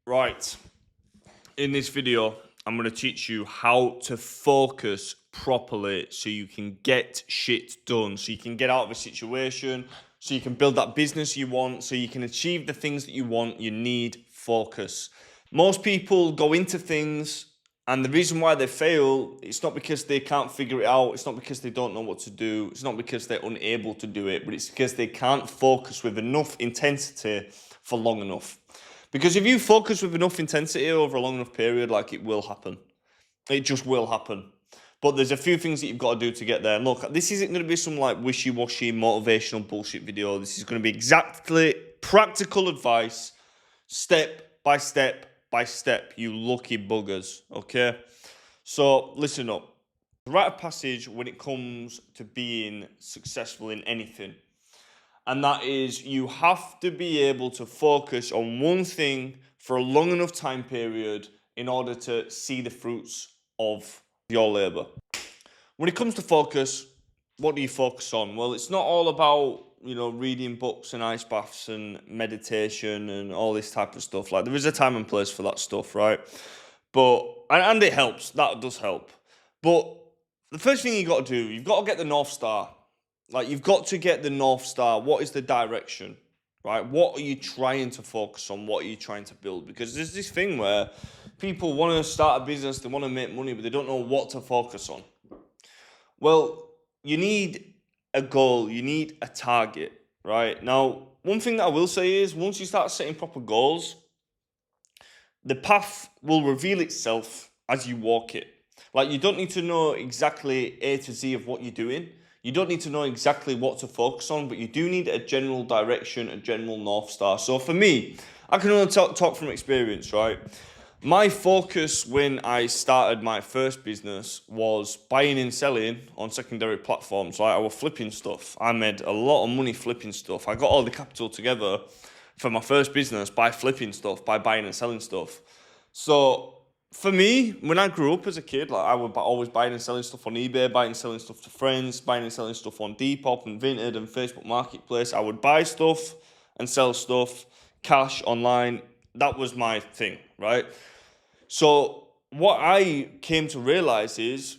Right, in this video, I'm going to teach you how to focus properly so you can get shit done, so you can get out of a situation, so you can build that business you want, so you can achieve the things that you want. You need focus. Most people go into things, and the reason why they fail, it's not because they can't figure it out, it's not because they don't know what to do, it's not because they're unable to do it, but it's because they can't focus with enough intensity for long enough. Because if you focus with enough intensity over a long enough period, like, it will happen. It just will happen. But there's a few things that you've got to do to get there. And look, this isn't going to be some like wishy-washy motivational bullshit video. This is going to be exactly practical advice, step by step by step, you lucky buggers, okay? So listen up. The rite of passage when it comes to being successful in anything, and that is you have to be able to focus on one thing for a long enough time period in order to see the fruits of your labor. When it comes to focus, what do you focus on? Well, it's not all about, reading books and ice baths and meditation and all this type of stuff. Like, there is a time and place for that stuff, right? And it helps. That does help. But the first thing you got to do, you've got to get the North Star. Like, you've got to get the North Star. What is the direction, right? What are you trying to focus on? What are you trying to build? Because there's this thing where people want to start a business, they want to make money, but they don't know what to focus on. Well, you need a goal, you need a target, right? Now, one thing that I will say is once you start setting proper goals, the path will reveal itself as you walk it. Like, you don't need to know exactly A to Z of what you're doing. You don't need to know exactly what to focus on, but you do need a general direction, a general North Star. So for me, I can only talk from experience, right? My focus when I started my first business was buying and selling on secondary platforms. Right? I was flipping stuff. I made a lot of money flipping stuff. I got all the capital together for my first business by flipping stuff, by buying and selling stuff. So for me, when I grew up as a kid, like, I was always buying and selling stuff on eBay, buying and selling stuff to friends, buying and selling stuff on Depop and Vinted and Facebook Marketplace. I would buy stuff and sell stuff, cash, online. That was my thing, right? So what I came to realize is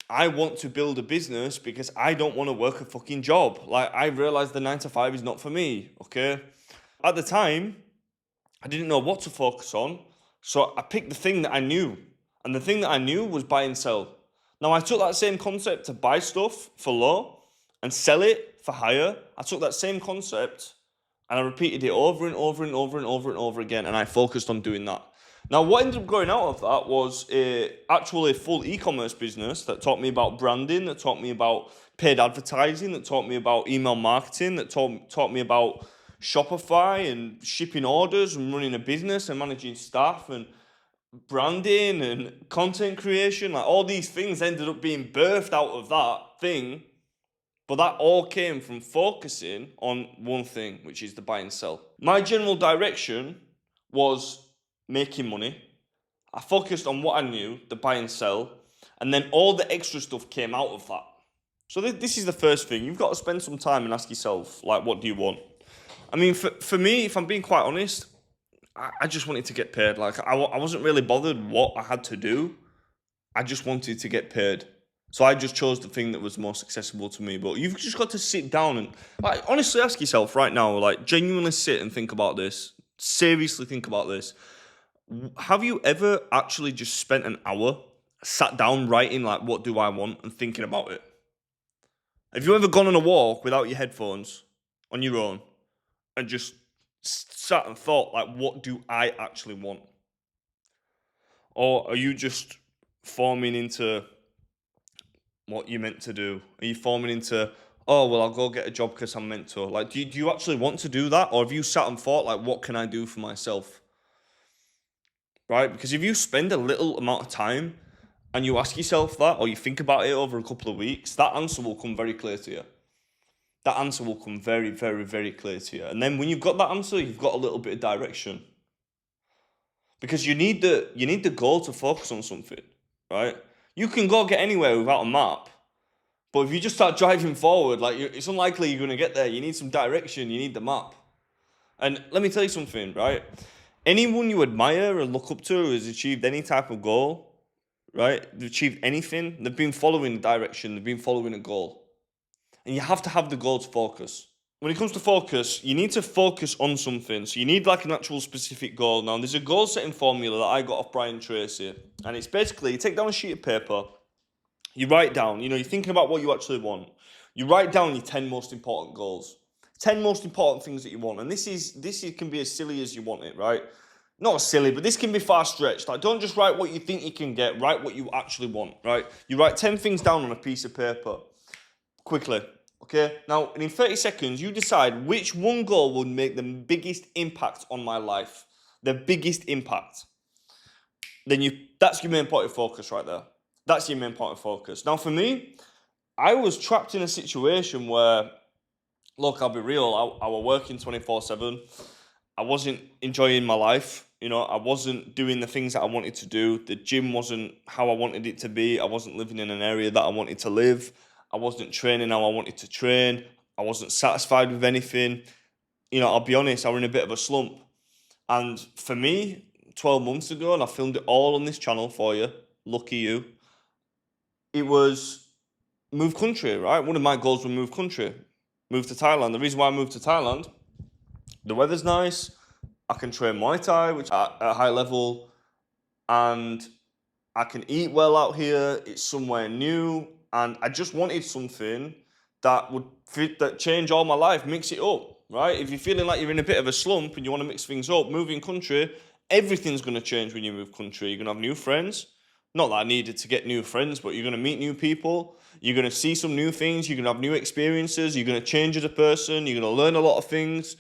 I want to build a business because I don't want to work a fucking job. Like, I realized the 9 to 5 is not for me, okay? At the time, I didn't know what to focus on. So I picked the thing that I knew. And the thing that I knew was buy and sell. Now, I took that same concept to buy stuff for low and sell it for higher. I took that same concept and I repeated it over and over and over and over and over again. And I focused on doing that. Now, what ended up going out of that was actually a full e-commerce business that taught me about branding, that taught me about paid advertising, that taught me about email marketing, that taught me about Shopify and shipping orders and running a business and managing staff and branding and content creation. Like, all these things ended up being birthed out of that thing, but that all came from focusing on one thing, which is the buy and sell. My general direction was making money. I focused on what I knew, the buy and sell, and then all the extra stuff came out of that. So this is the first thing. You've got to spend some time and ask yourself, like, what do you want? I mean, for me, if I'm being quite honest, I just wanted to get paid. Like, I wasn't really bothered what I had to do. I just wanted to get paid. So I just chose the thing that was most accessible to me. But you've just got to sit down and, like, honestly ask yourself right now, like, genuinely sit and think about this. Seriously think about this. Have you ever actually just spent an hour, sat down writing, like, what do I want, and thinking about it? Have you ever gone on a walk without your headphones on your own and just sat and thought, like, what do I actually want? Or are you just forming into what you're meant to do? Are you forming into, oh, well, I'll go get a job because I'm meant to? Like, do you actually want to do that? Or have you sat and thought, like, what can I do for myself? Right? Because if you spend a little amount of time and you ask yourself that, or you think about it over a couple of weeks, that answer will come very clear to you. That answer will come very, very, very clear to you. And then when you've got that answer, you've got a little bit of direction. Because you need the goal to focus on something, right? You can go get anywhere without a map. But if you just start driving forward, like, it's unlikely you're going to get there. You need some direction. You need the map. And let me tell you something, right? anyone you admire and look up to who has achieved any type of goal, right? They've achieved anything. They've been following a direction. They've been following a goal. And you have to have the goal to focus. When it comes to focus, you need to focus on something. So you need like an actual specific goal. Now, there's a goal setting formula that I got off Brian Tracy. And it's basically, you take down a sheet of paper, you write down, you're thinking about what you actually want. You write down your 10 most important goals. 10 most important things that you want. And this can be as silly as you want it, right? Not silly, but this can be far stretched. Like, don't just write what you think you can get, write what you actually want, right? You write 10 things down on a piece of paper, quickly, okay? Now, in 30 seconds, you decide which one goal would make the biggest impact on my life, the biggest impact. Then that's your main point of focus right there. That's your main point of focus. Now, for me, I was trapped in a situation where, look, I'll be real, I was working 24/7. I wasn't enjoying my life. I wasn't doing the things that I wanted to do. The gym wasn't how I wanted it to be. I wasn't living in an area that I wanted to live. I wasn't training how I wanted to train. I wasn't satisfied with anything. I'll be honest, I was in a bit of a slump. And for me, 12 months ago, and I filmed it all on this channel for you, lucky you, it was move country, right? One of my goals was move country, move to Thailand. The reason why I moved to Thailand, the weather's nice, I can train Muay Thai, which at a high level, and I can eat well out here. It's somewhere new, and I just wanted something that would change all my life, mix it up, right? If you're feeling like you're in a bit of a slump and you want to mix things up, moving country, everything's going to change when you move country. You're going to have new friends. Not that I needed to get new friends, but you're going to meet new people. You're going to see some new things. You're going to have new experiences. You're going to change as a person. You're going to learn a lot of things.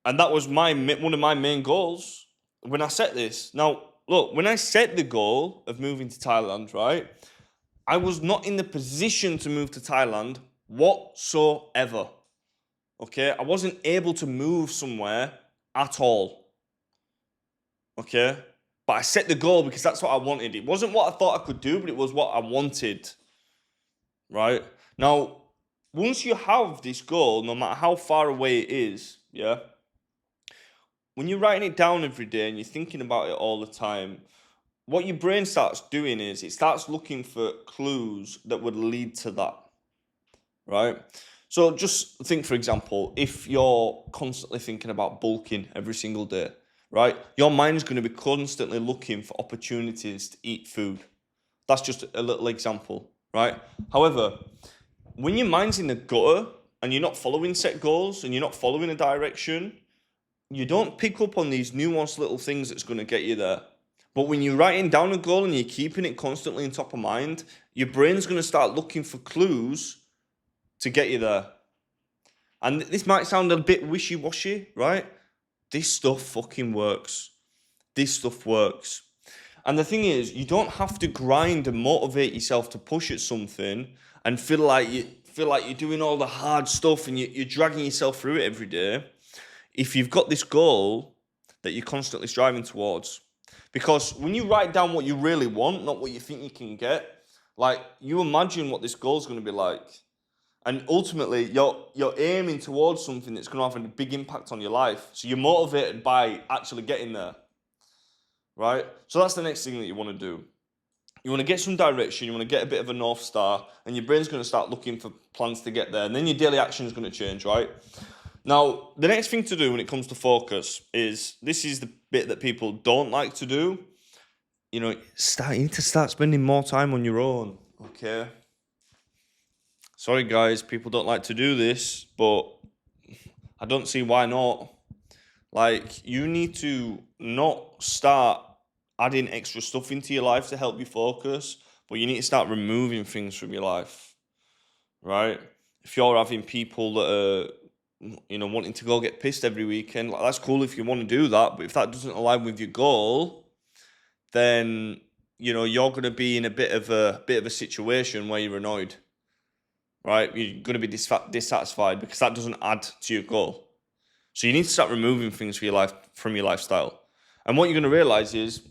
And that was one of my main goals when I set this. Now, look, when I set the goal of moving to Thailand, right, I was not in the position to move to Thailand whatsoever. Okay? I wasn't able to move somewhere at all. Okay? But I set the goal because that's what I wanted. It wasn't what I thought I could do, but it was what I wanted. Right? Now, once you have this goal, no matter how far away it is, yeah, when you're writing it down every day and you're thinking about it all the time, what your brain starts doing is it starts looking for clues that would lead to that, right? So just think, for example, if you're constantly thinking about bulking every single day, right? Your mind's going to be constantly looking for opportunities to eat food. That's just a little example, right? However, when your mind's in the gutter and you're not following set goals and you're not following a direction, you don't pick up on these nuanced little things that's going to get you there. But when you're writing down a goal and you're keeping it constantly in top of mind, your brain's going to start looking for clues to get you there. And this might sound a bit wishy-washy, right? This stuff fucking works. This stuff works. And the thing is, you don't have to grind and motivate yourself to push at something and feel like you're doing all the hard stuff and you're dragging yourself through it every day. If you've got this goal that you're constantly striving towards. Because when you write down what you really want, not what you think you can get, like, you imagine what this goal is going to be like. And ultimately, you're aiming towards something that's going to have a big impact on your life. So you're motivated by actually getting there, right? So that's the next thing that you want to do. You want to get some direction, you want to get a bit of a North Star, and your brain's going to start looking for plans to get there. And then your daily action is going to change, right? Now, the next thing to do when it comes to focus is, this is the bit that people don't like to do. You need to start spending more time on your own, okay? Sorry, guys, people don't like to do this, but I don't see why not. Like, you need to not start adding extra stuff into your life to help you focus, but you need to start removing things from your life, right? If you're having people that are wanting to go get pissed every weekend, like, that's cool if you want to do that, but if that doesn't align with your goal, then you're going to be in a bit of a situation where you're annoyed, right? You're going to be dissatisfied because that doesn't add to your goal. So you need to start removing things from your lifestyle. And what you're going to realize is,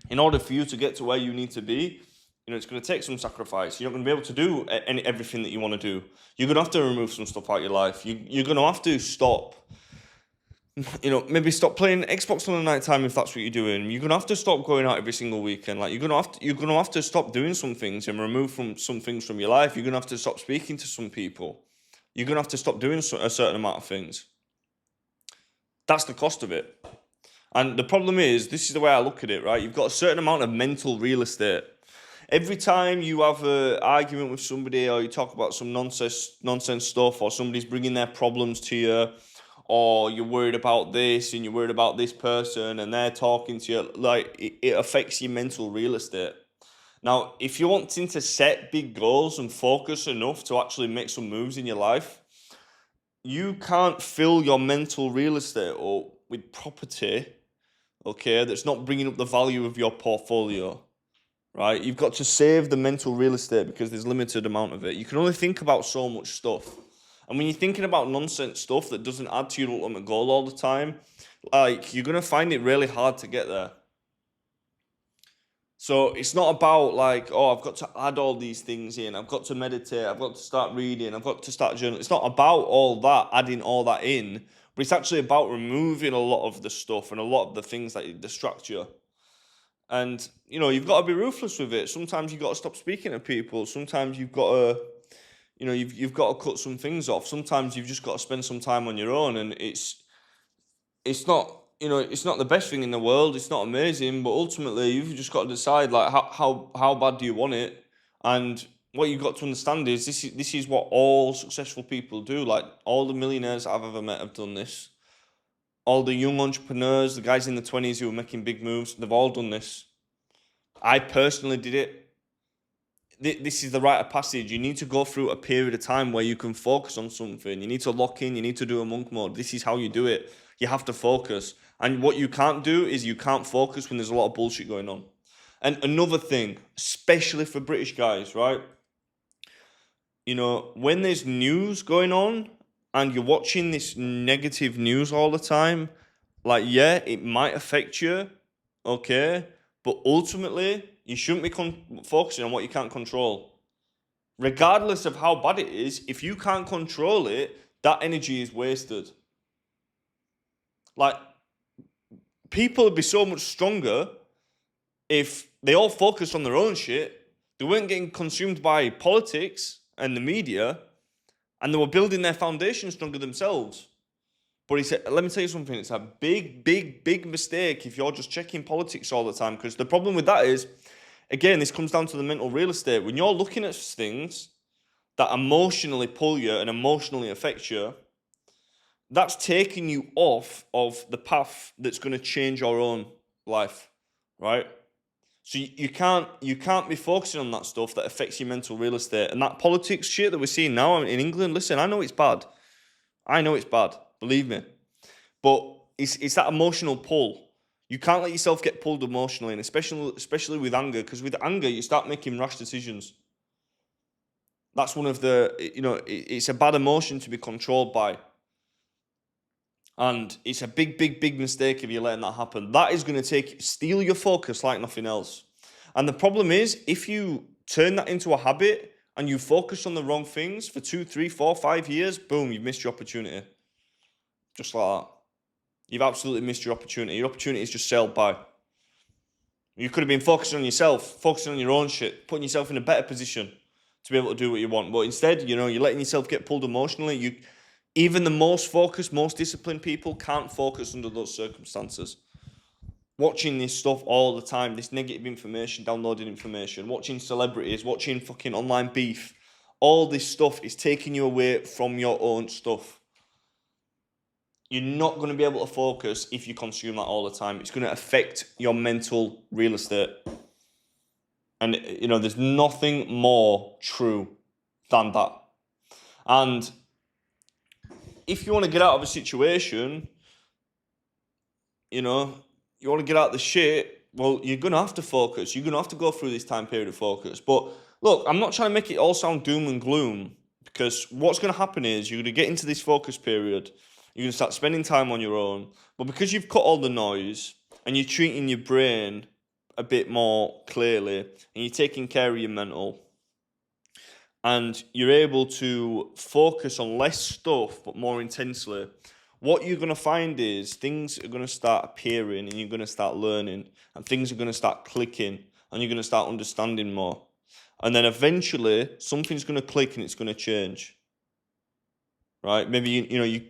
in order for you to get to where you need to be, it's going to take some sacrifice. You're not going to be able to do everything that you want to do. You're going to have to remove some stuff out of your life. You're going to have to stop maybe stop playing Xbox on the night time if that's what you're doing. You're gonna have to stop going out every single weekend. Like you're gonna have to stop doing some things and remove from some things from your life. You're gonna have to stop speaking to some people. You're gonna have to stop doing a certain amount of things. That's the cost of it. And the problem is, this is the way I look at it, right? You've got a certain amount of mental real estate. Every time you have an argument with somebody or you talk about some nonsense stuff, or somebody's bringing their problems to you, or you're worried about this and you're worried about this person and they're talking to you, like it affects your mental real estate. Now, if you're wanting to set big goals and focus enough to actually make some moves in your life, you can't fill your mental real estate up with property, okay, that's not bringing up the value of your portfolio, right? You've got to save the mental real estate because there's limited amount of it. You can only think about so much stuff. And when you're thinking about nonsense stuff that doesn't add to your ultimate goal all the time, like, you're going to find it really hard to get there. So it's not about like, oh, I've got to add all these things in. I've got to meditate. I've got to start reading. I've got to start journaling. It's not about all that, adding all that in, but it's actually about removing a lot of the stuff and a lot of the things that distract you. And, you've got to be ruthless with it. Sometimes you've got to stop speaking to people. Sometimes you've got to, you've got to cut some things off. Sometimes you've just got to spend some time on your own. And it's not, it's not the best thing in the world. It's not amazing, but ultimately you've just got to decide, like, how bad do you want it? And what you've got to understand is this is what all successful people do. Like, all the millionaires I've ever met have done this. All the young entrepreneurs, the guys in the 20s who are making big moves, they've all done this. I personally did it. This is the rite of passage. You need to go through a period of time where you can focus on something. You need to lock in. You need to do a monk mode. This is how you do it. You have to focus. And what you can't do is you can't focus when there's a lot of bullshit going on. And another thing, especially for British guys, right? When there's news going on and you're watching this negative news all the time, like, yeah, it might affect you, okay? But ultimately, you shouldn't be focusing on what you can't control. Regardless of how bad it is, if you can't control it, that energy is wasted. Like, people would be so much stronger if they all focused on their own shit. They weren't getting consumed by politics and the media, and they were building their foundation stronger themselves. But he said, let me tell you something, it's a big, big, big mistake if you're just checking politics all the time, because the problem with that is, again, this comes down to the mental real estate. When you're looking at things that emotionally pull you and emotionally affect you, that's taking you off of the path that's going to change your own life, right? So you can't be focusing on that stuff that affects your mental real estate. And that politics shit that we're seeing now in England, listen, I know it's bad. Believe me. But it's that emotional pull. You can't let yourself get pulled emotionally, and especially with anger, because with anger, you start making rash decisions. That's one of the, it's a bad emotion to be controlled by. And it's a big, big, big mistake if you're letting that happen. That is going to steal your focus like nothing else. And the problem is, if you turn that into a habit and you focus on the wrong things for 2, 3, 4, 5 years, boom, you've missed your opportunity. Just like that. You've absolutely missed your opportunity. Your opportunity is just sailed by. You could have been focusing on yourself, focusing on your own shit, putting yourself in a better position to be able to do what you want. But instead, you're letting yourself get pulled emotionally. Even the most focused, most disciplined people can't focus under those circumstances. Watching this stuff all the time, this negative information, downloading information, watching celebrities, watching fucking online beef, all this stuff is taking you away from your own stuff. You're not going to be able to focus if you consume that all the time. It's going to affect your mental real estate. And, there's nothing more true than that. And if you want to get out of a situation, you want to get out of the shit, well, you're going to have to focus. You're going to have to go through this time period of focus. But look, I'm not trying to make it all sound doom and gloom, because what's going to happen is you're going to get into this focus period. You're going to start spending time on your own. But because you've cut all the noise and you're treating your brain a bit more clearly and you're taking care of your mental, and you're able to focus on less stuff but more intensely, what you're going to find is things are going to start appearing and you're going to start learning and things are going to start clicking and you're going to start understanding more. And then eventually something's going to click and it's going to change. Right? Maybe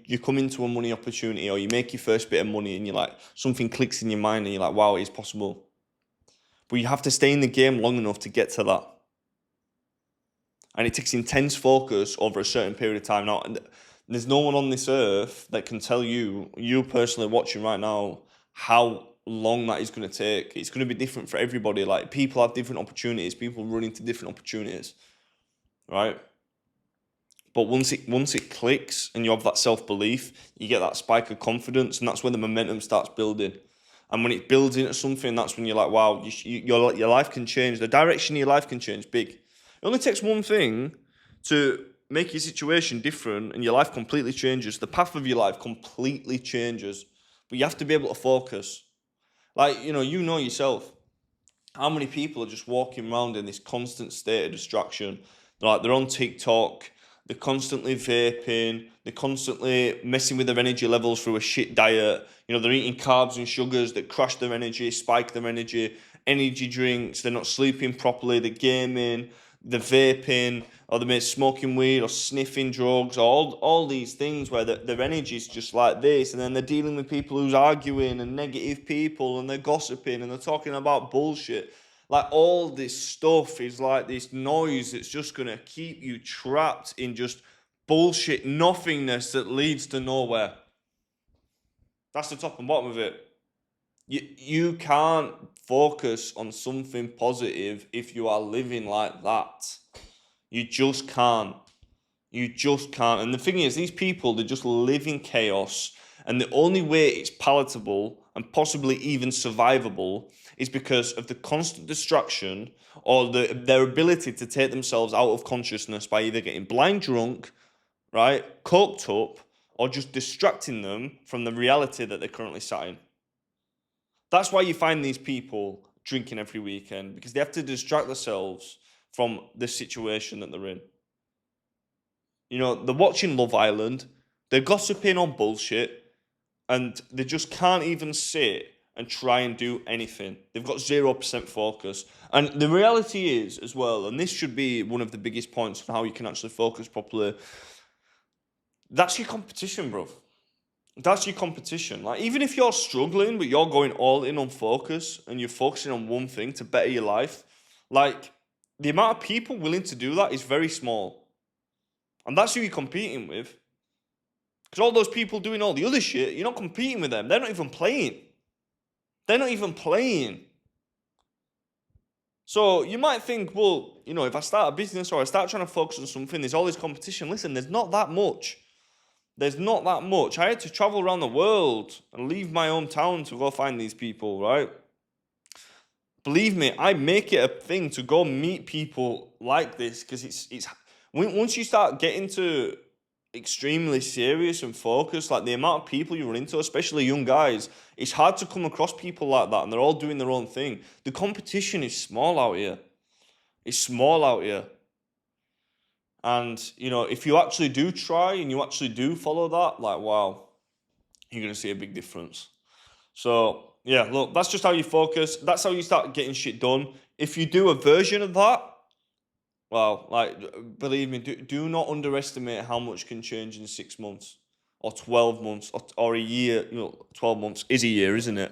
you come into a money opportunity or you make your first bit of money and you're like, something clicks in your mind and you're like, wow, it's possible. But you have to stay in the game long enough to get to that. And it takes intense focus over a certain period of time. Now, there's no one on this earth that can tell you personally watching right now, how long that is going to take. It's going to be different for everybody. Like, people have different opportunities. People run into different opportunities, right? But once it clicks and you have that self-belief, you get that spike of confidence, and that's when the momentum starts building. And when it builds into something, that's when you're like, wow, your life can change. The direction of your life can change big. It only takes one thing to make your situation different and your life completely changes. The path of your life completely changes. But you have to be able to focus. Like, you know yourself. How many people are just walking around in this constant state of distraction? They're on TikTok, they're constantly vaping, they're constantly messing with their energy levels through a shit diet. They're eating carbs and sugars that crash their energy, spike their energy drinks, they're not sleeping properly, they're gaming, they're vaping, or they're smoking weed or sniffing drugs, or all these things where their energy's just like this, and then they're dealing with people who's arguing and negative people, and they're gossiping and they're talking about bullshit. Like, all this stuff is like this noise that's just going to keep you trapped in just bullshit nothingness that leads to nowhere. That's the top and bottom of it. You can't focus on something positive if you are living like that. You just can't. You just can't. And the thing is, these people, they just live in chaos. And the only way it's palatable and possibly even survivable is because of the constant distraction or their ability to take themselves out of consciousness by either getting blind drunk, right, coked up, or just distracting them from the reality that they're currently sat in. That's why you find these people drinking every weekend, because they have to distract themselves from the situation that they're in. They're watching Love Island, they're gossiping on bullshit, and they just can't even sit and try and do anything. They've got 0% focus. And the reality is, as well, and this should be one of the biggest points on how you can actually focus properly, that's your competition, bro. That's your competition. Like, even if you're struggling, but you're going all in on focus and you're focusing on one thing to better your life, like, the amount of people willing to do that is very small. And that's who you're competing with. Because all those people doing all the other shit, you're not competing with them. They're not even playing. They're not even playing. So you might think, well, if I start a business or I start trying to focus on something, there's all this competition. Listen, there's not that much. There's not that much. I had to travel around the world and leave my hometown to go find these people, right? Believe me, I make it a thing to go meet people like this, because it's once you start getting to extremely serious and focused, like the amount of people you run into, especially young guys, it's hard to come across people like that, and they're all doing their own thing. The competition is small out here. It's small out here. And, if you actually do try and you actually do follow that, like, wow, you're going to see a big difference. So, yeah, look, that's just how you focus. That's how you start getting shit done. If you do a version of that, well, like, believe me, do not underestimate how much can change in 6 months or 12 months or a year. 12 months is a year, isn't it?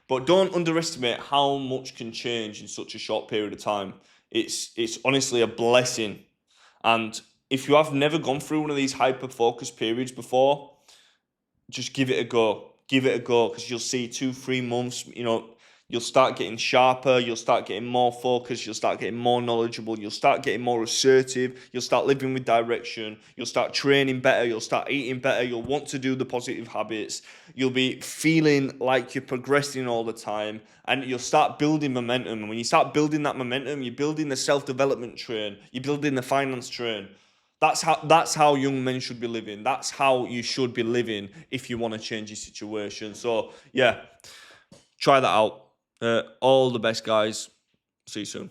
But don't underestimate how much can change in such a short period of time. It's honestly a blessing. And if you have never gone through one of these hyper-focus periods before, just give it a go. Give it a go, because you'll see 2-3 months, you'll start getting sharper, you'll start getting more focused, you'll start getting more knowledgeable, you'll start getting more assertive, you'll start living with direction, you'll start training better, you'll start eating better, you'll want to do the positive habits, you'll be feeling like you're progressing all the time, and you'll start building momentum. And when you start building that momentum, you're building the self-development train, you're building the finance train. That's how young men should be living. That's how you should be living if you want to change your situation. So, yeah, try that out. All the best, guys. See you soon.